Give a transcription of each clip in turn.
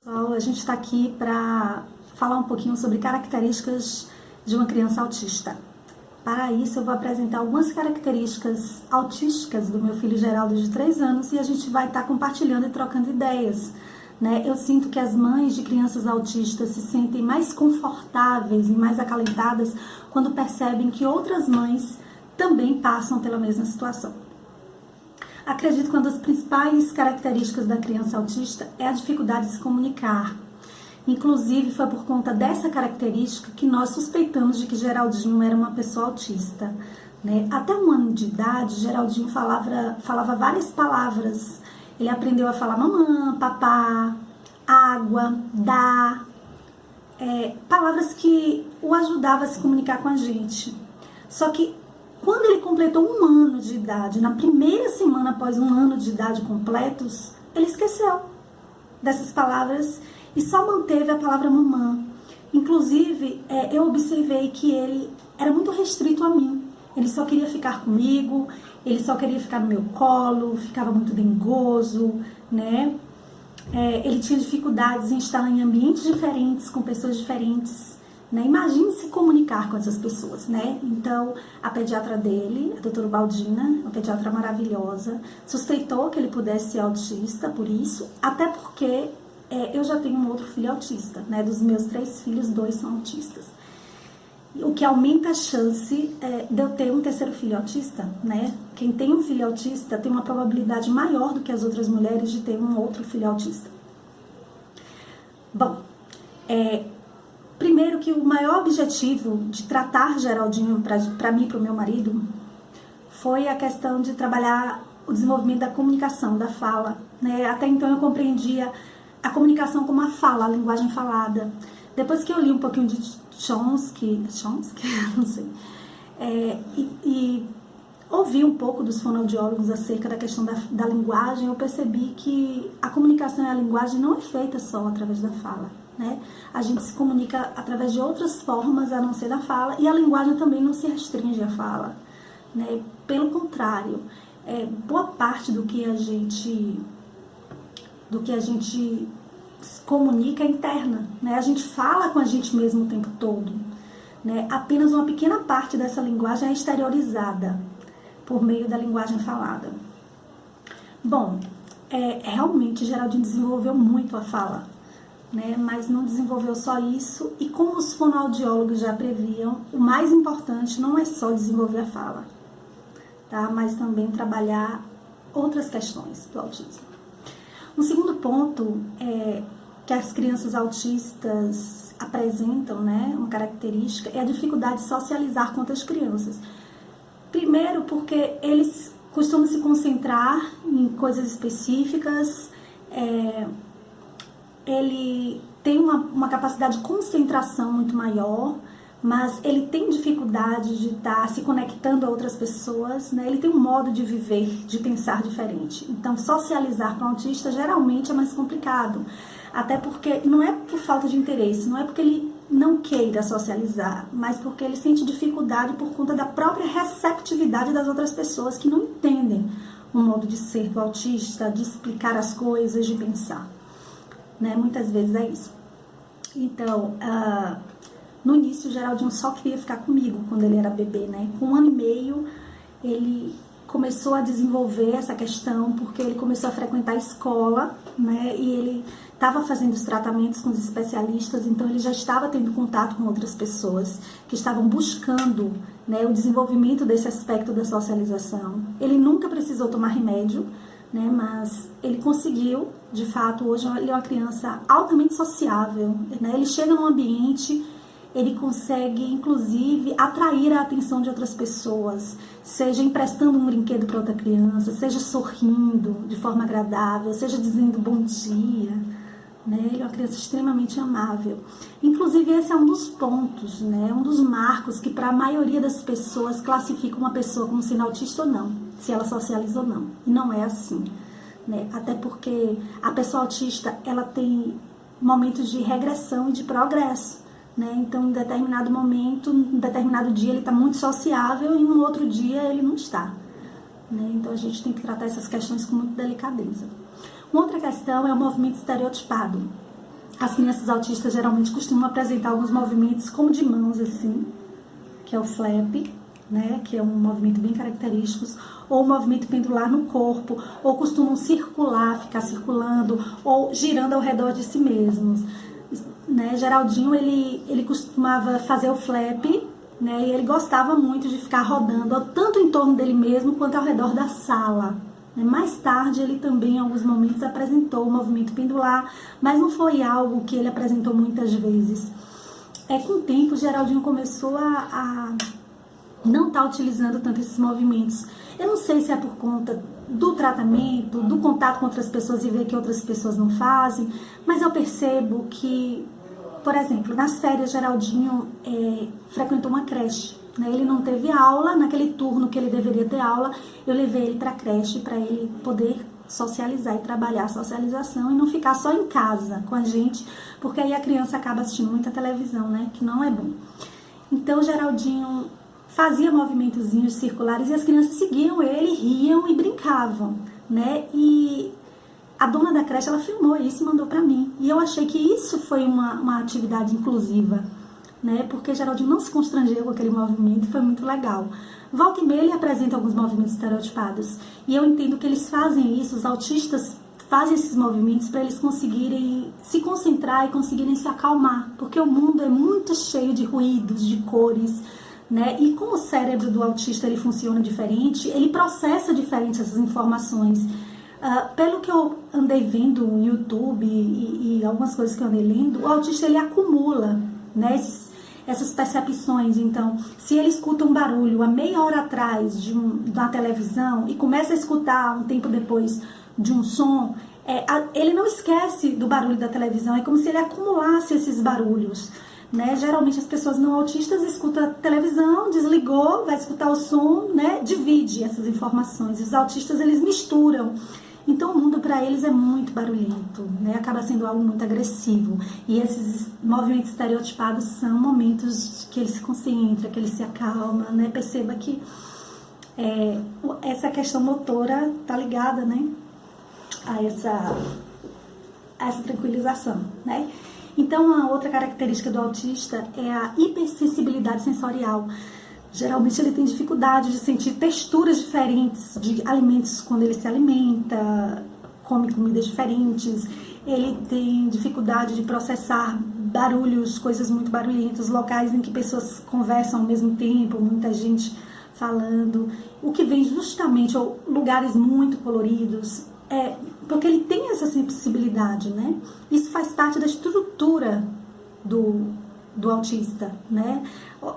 Pessoal, a gente está aqui para falar um pouquinho sobre características de uma criança autista. Para isso, eu vou apresentar algumas características autísticas do meu filho Geraldo de 3 anos e a gente vai estar compartilhando e trocando ideias. Eu sinto que as mães de crianças autistas se sentem mais confortáveis e mais acalentadas quando percebem que outras mães também passam pela mesma situação. Acredito que uma das principais características da criança autista é a dificuldade de se comunicar. Inclusive, foi por conta dessa característica que nós suspeitamos de que Geraldinho era uma pessoa autista. Até 1 ano de idade, Geraldinho falava várias palavras. Ele aprendeu a falar mamã, papá, água, dá, palavras que o ajudavam a se comunicar com a gente. Só que quando ele completou 1 ano de idade, na primeira semana após 1 ano de idade completos, ele esqueceu dessas palavras e só manteve a palavra mamã. Inclusive, eu observei que ele era muito restrito a mim. Ele só queria ficar comigo, ele só queria ficar no meu colo, ficava muito dengoso, ele tinha dificuldades em estar em ambientes diferentes, com pessoas diferentes. Imagine se comunicar com essas pessoas, Então, a pediatra dele, a doutora Baldina, uma pediatra maravilhosa, suspeitou que ele pudesse ser autista por isso, até porque eu já tenho um outro filho autista, Dos meus 3 filhos, 2 são autistas. O que aumenta a chance de eu ter um terceiro filho autista, Quem tem um filho autista tem uma probabilidade maior do que as outras mulheres de ter um outro filho autista. Bom, primeiro que o maior objetivo de tratar Geraldinho para mim e para o meu marido foi a questão de trabalhar o desenvolvimento da comunicação, da fala. Até então eu compreendia a comunicação como a fala, a linguagem falada. Depois que eu li um pouquinho de Chomsky, não sei, e ouvi um pouco dos fonoaudiólogos acerca da questão da linguagem, eu percebi que a comunicação e a linguagem não é feita só através da fala. A gente se comunica através de outras formas a não ser da fala, e a linguagem também não se restringe à fala. Pelo contrário, boa parte do que a gente comunica é interna. A gente fala com a gente mesmo o tempo todo. Apenas uma pequena parte dessa linguagem é exteriorizada por meio da linguagem falada. Bom, realmente Geraldinho desenvolveu muito a fala. Mas não desenvolveu só isso, e como os fonoaudiólogos já previam, o mais importante não é só desenvolver a fala, mas também trabalhar outras questões do autismo. Um segundo ponto que as crianças autistas apresentam, uma característica, é a dificuldade de socializar com outras crianças. Primeiro porque eles costumam se concentrar em coisas específicas, ele tem uma capacidade de concentração muito maior, mas ele tem dificuldade de estar se conectando a outras pessoas, Ele tem um modo de viver, de pensar diferente. Então, socializar com o autista geralmente é mais complicado, até porque não é por falta de interesse, não é porque ele não queira socializar, mas porque ele sente dificuldade por conta da própria receptividade das outras pessoas que não entendem o modo de ser do autista, de explicar as coisas, de pensar. Muitas vezes é isso. Então, no início, o Geraldinho só queria ficar comigo quando ele era bebê, Com 1 ano e meio, ele começou a desenvolver essa questão, porque ele começou a frequentar a escola, E ele estava fazendo os tratamentos com os especialistas, então ele já estava tendo contato com outras pessoas que estavam buscando, o desenvolvimento desse aspecto da socialização. Ele nunca precisou tomar remédio, mas ele conseguiu, de fato, hoje ele é uma criança altamente sociável, Ele chega num ambiente, ele consegue, inclusive, atrair a atenção de outras pessoas, seja emprestando um brinquedo para outra criança, seja sorrindo de forma agradável, seja dizendo bom dia, Ele é uma criança extremamente amável. Inclusive, esse é um dos pontos, um dos marcos que para a maioria das pessoas classifica uma pessoa como sendo autista ou não, se ela socializa ou não. E não é assim, Até porque a pessoa autista, ela tem momentos de regressão e de progresso, Então, em determinado momento, em determinado dia, ele está muito sociável e no outro dia ele não está, Então, a gente tem que tratar essas questões com muita delicadeza. Uma outra questão é o movimento estereotipado. As crianças autistas geralmente costumam apresentar alguns movimentos como de mãos assim, que é o flap, né, que é um movimento bem característico, ou o movimento pendular no corpo, ou costumam circular, ficar circulando, ou girando ao redor de si mesmos. Né, Geraldinho, ele costumava fazer o flap, né, e ele gostava muito de ficar rodando, tanto em torno dele mesmo, quanto ao redor da sala. Mais tarde, ele também, em alguns momentos, apresentou o movimento pendular, mas não foi algo que ele apresentou muitas vezes. Com o tempo, o Geraldinho começou a não estar utilizando tanto esses movimentos. Eu não sei se é por conta do tratamento, do contato com outras pessoas e ver que outras pessoas não fazem, mas eu percebo que, por exemplo, nas férias, Geraldinho frequentou uma creche. Ele não teve aula, naquele turno que ele deveria ter aula, eu levei ele para a creche para ele poder socializar e trabalhar a socialização e não ficar só em casa com a gente, porque aí a criança acaba assistindo muita televisão, né, que não é bom. Então, o Geraldinho fazia movimentozinhos circulares e as crianças seguiam ele, riam e brincavam, né, e a dona da creche, ela filmou isso e mandou para mim, e eu achei que isso foi uma atividade inclusiva, né, porque Geraldinho não se constrangeu com aquele movimento e foi muito legal. Volta e meia ele apresenta alguns movimentos estereotipados e eu entendo que eles fazem isso, os autistas fazem esses movimentos para eles conseguirem se concentrar e conseguirem se acalmar, porque o mundo é muito cheio de ruídos, de cores, né, e como o cérebro do autista ele funciona diferente, ele processa diferente essas informações. Pelo que eu andei vendo no YouTube e algumas coisas que eu andei lendo, o autista ele acumula, né, essas percepções. Então, se ele escuta um barulho há meia hora atrás da televisão e começa a escutar um tempo depois de um som, ele não esquece do barulho da televisão, é como se ele acumulasse esses barulhos, né? Geralmente as pessoas não autistas escutam a televisão, desligou, vai escutar o som, né? Divide essas informações. Os autistas, eles misturam. Então, o mundo para eles é muito barulhento, né? Acaba sendo algo muito agressivo. E esses movimentos estereotipados são momentos que ele se concentra, que ele se acalma, né? Perceba que essa questão motora está ligada, né, a essa tranquilização, né? Então, a outra característica do autista é a hipersensibilidade sensorial. Geralmente ele tem dificuldade de sentir texturas diferentes de alimentos quando ele se alimenta, come comidas diferentes. Ele tem dificuldade de processar barulhos, coisas muito barulhentas, locais em que pessoas conversam ao mesmo tempo, muita gente falando. O que vem justamente, ou lugares muito coloridos, porque ele tem essa sensibilidade, né? Isso faz parte da estrutura do autista, né?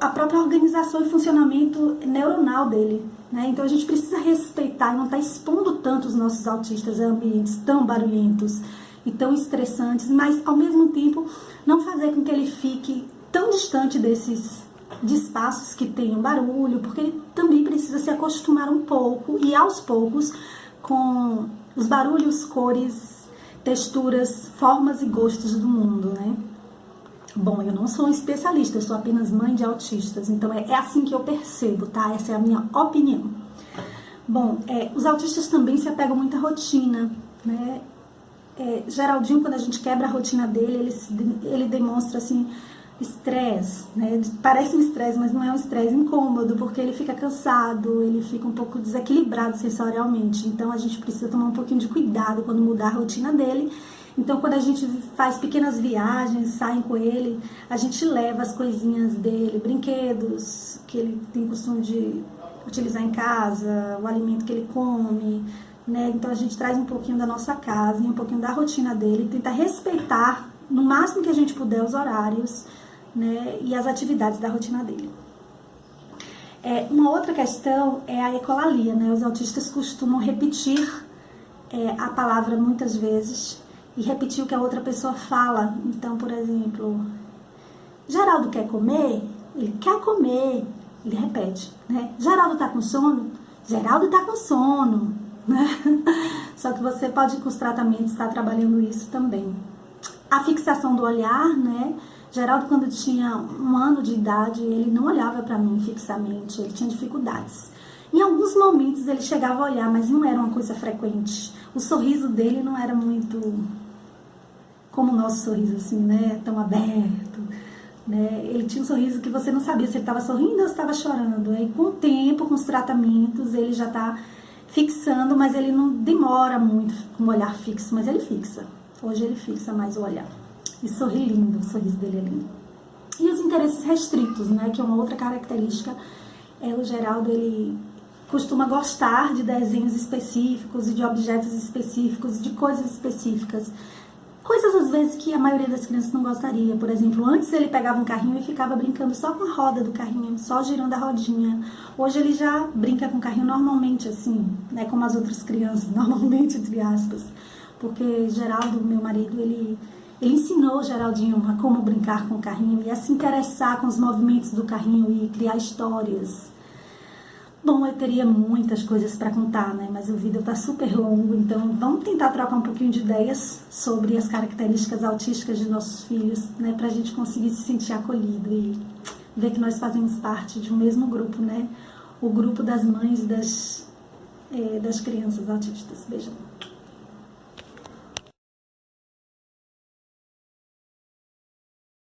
A própria organização e funcionamento neuronal dele, né? Então a gente precisa respeitar e não estar expondo tanto os nossos autistas a ambientes tão barulhentos e tão estressantes, mas ao mesmo tempo não fazer com que ele fique tão distante desses de espaços que tenham barulho, porque ele também precisa se acostumar um pouco e aos poucos com os barulhos, cores, texturas, formas e gostos do mundo, né? Bom, eu não sou um especialista, eu sou apenas mãe de autistas, então é assim que eu percebo, tá? Essa é a minha opinião. Bom, os autistas também se apegam muito à rotina, né? Geraldinho, quando a gente quebra a rotina dele, ele demonstra, assim, estresse, né? Parece um estresse, mas não é um estresse incômodo, porque ele fica cansado, ele fica um pouco desequilibrado sensorialmente. Então, a gente precisa tomar um pouquinho de cuidado quando mudar a rotina dele. Então, quando a gente faz pequenas viagens, saem com ele, a gente leva as coisinhas dele, brinquedos que ele tem costume de utilizar em casa, o alimento que ele come, né? Então, a gente traz um pouquinho da nossa casa e um pouquinho da rotina dele, tenta respeitar, no máximo que a gente puder, os horários, né, e as atividades da rotina dele. Uma outra questão é a ecolalia, né? Os autistas costumam repetir a palavra muitas vezes e repetir o que a outra pessoa fala. Então, por exemplo, Geraldo quer comer? Ele quer comer. Ele repete, né? Geraldo tá com sono? Geraldo tá com sono, né? Só que você pode, com os tratamentos, estar trabalhando isso também. A fixação do olhar, né? Geraldo, quando tinha 1 ano de idade, ele não olhava para mim fixamente, ele tinha dificuldades. Em alguns momentos ele chegava a olhar, mas não era uma coisa frequente. O sorriso dele não era muito como o nosso sorriso, assim, né, tão aberto, né? Ele tinha um sorriso que você não sabia se ele estava sorrindo ou se estava chorando. Aí, com o tempo, com os tratamentos, ele já está fixando, mas ele não demora muito com o olhar fixo, mas ele fixa. Hoje ele fixa mais o olhar. E sorri lindo, o sorriso dele é lindo. E os interesses restritos, né, que é uma outra característica, o Geraldo, ele costuma gostar de desenhos específicos e de objetos específicos, de coisas específicas. Coisas, às vezes, que a maioria das crianças não gostaria. Por exemplo, antes ele pegava um carrinho e ficava brincando só com a roda do carrinho, só girando a rodinha. Hoje ele já brinca com o carrinho normalmente, assim, né, como as outras crianças, normalmente, entre aspas. Porque Geraldo, meu marido, ele ensinou o Geraldinho a como brincar com o carrinho e a se interessar com os movimentos do carrinho e criar histórias. Bom, eu teria muitas coisas para contar, né? Mas o vídeo tá super longo, então vamos tentar trocar um pouquinho de ideias sobre as características autísticas de nossos filhos, né? Pra gente conseguir se sentir acolhido e ver que nós fazemos parte de um mesmo grupo, né? O grupo das mães das crianças autistas. Beijão.